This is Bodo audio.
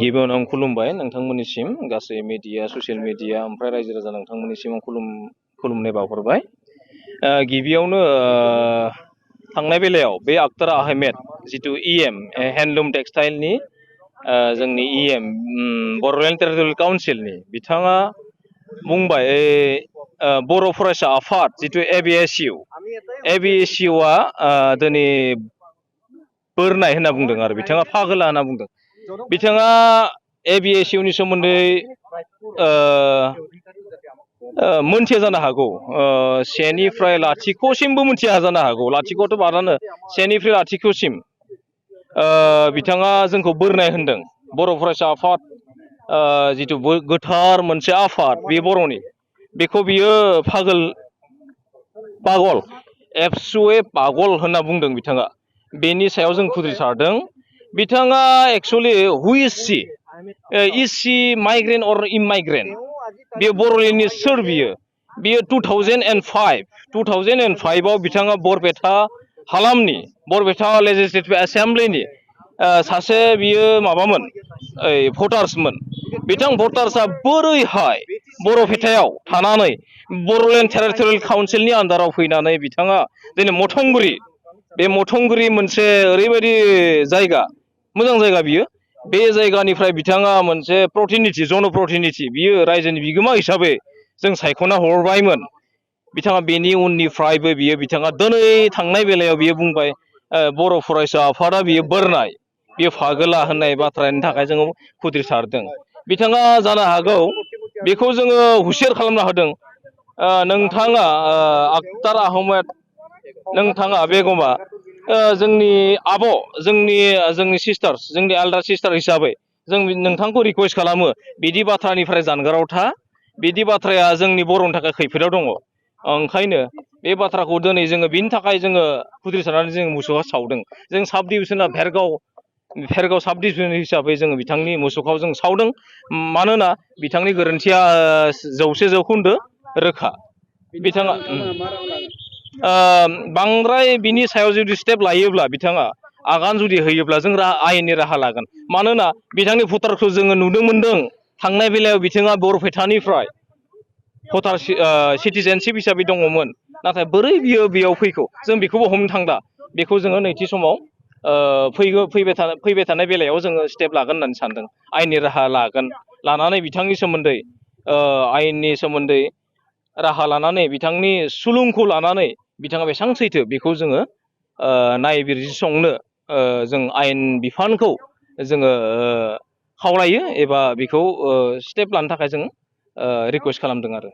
गिबियावनो आं खुलुमबाय नोंथांमोननिसिम गासै मिडिया ससियेल मिडिया ओमफ्राय रायजो राजा नोंथांमोननिसिम आं खुलुमनाय बावहरबाय। गिबियावनो थांनाय बेलायाव बे आक्तार आहमेद जिथु इएम हेन्डलुम टेक्सटाइलनि जोंनि इएम बड'लेण्ड टेरिटरियेल काउन्सिलनि बिथाङा बुंबाय बर' फरायसा आफाद जिथु एबिएसइउआ दिनै बोरनाय होनना बुंदों आरो बिथाङा फागोला होनना बुंदों। बिथाङा एबिएसइउनि सोमोन्दै मोनथिया जानो हागौ, सेनिफ्राय लाथिख'सिमबो मोनथिया जानो हागौ, लाथिख'थ' बारानो सेनिफ्राय लाथिख'सिम बिथाङा जोंखौ बोरनाय होनदों। बर' फरायसा आफाद जिथु गोथार मोनसे आफाद बे बर'नि, बेखौ बियो पागल एबसुए पागल होनना बुंदों बिथाङा। बेनि सायाव जों खुद्रिसारदों। बिथाङा एक्सुवेलि हु इज सि माइग्रेन्ट अर इमाइग्रेन्ट? बेयो बर'लेण्डनि सोर बियो? बियो 2005आव बिथाङा बरपेटा हालामनि बरपेटा लेजिस्लेटिभ एसेम्ब्लिनि सासे बियो माबामोन भटार्समोन। बिथां भटार्सआ बोरैहाय बरपेटायाव थानानै बड'लेण्ड टेरिटरियेल काउन्सिलनि आन्दाराव फैनानै बिथाङा दिनै मथंगुरि, बे मथंगुरि मोनसे ओरैबायदि जायगा, मोजां जायगा बियो, बे जायगानिफ्राय बिथाङा मोनसे जनप्रतिनिधि बियो रायजोनि बिगोमा हिसाबै जों सायख'ना हरबायमोन। बिथाङा बेनि उननिफ्रायबो बिथाङा दिनै थांनाय बेलायाव बियो बुंबाय बर' फरायसा आफादा बियो बोरनाय, बियो फागोला होननाय बाथ्रानि थाखाय जोङो खुद्रिसारदों। बिथाङा जानो हागौ बेखौ जोङो हुसियार खालामना होदों। नोंथाङा आक्तार आहमेद, नोंथाङा बेगमा जोंनि आब', जोंनि सिस्टार्स, जोंनि एल्डार सिस्टार हिसाबै जों नोंथांखौ रिकुवेस्ट खालामो, बिदि बाथ्रानिफ्राय जानगाराव था। बिदि बाथ्राया जोंनि बर'नि थाखाय खैफोदाव दङ। ओंखायनो बे बाथ्राखौ दिनै जोङो बिनि थाखाय जोङो खुद्रिसारनानै जों मुसुखा सावदों। जों साब डिभिसना भेरगाव साब डिभिसन हिसाबै जोङो बिथांनि मुसुखायाव जों सावदों। मानोना बिथांनि गोरोन्थिया 100% रोखा। बिथाङा बांद्राय बिनि सायाव जुदि स्टेप लायोब्ला, बिथाङा आगान जुदि होयोब्ला जों आयेननि राहा लागोन। मानोना बिथांनि भटारखौ जोङो नुनो मोनदों। थांनाय बेलायाव बिथाङा बरपेटानिफ्राय भटार सिटिजेनशिप हिसाबै दङमोन, नाथाय बोरै बियो बेयाव फैखो जों बेखौबो हमनो थांला। बेखौ जोङो नैथि समाव फैबाय थानाय बेलायाव जोङो स्टेप लागोन होननानै सानदों, आयेननि राहा लागोन। लानानै बिथांनि सोमोन्दै आयेननि सोमोन्दै राहा लानानै बिथांनि सुलुंखौ लानानै बिथाङा बेसेबां सैथो बेखौ जोङो नायबिजिरसंनो जों आयेन बिफानखौ जोङो खावलायो एबा बेखौ स्टेप लानो थाखाय जों रिकुवेस्ट खालामदों आरो।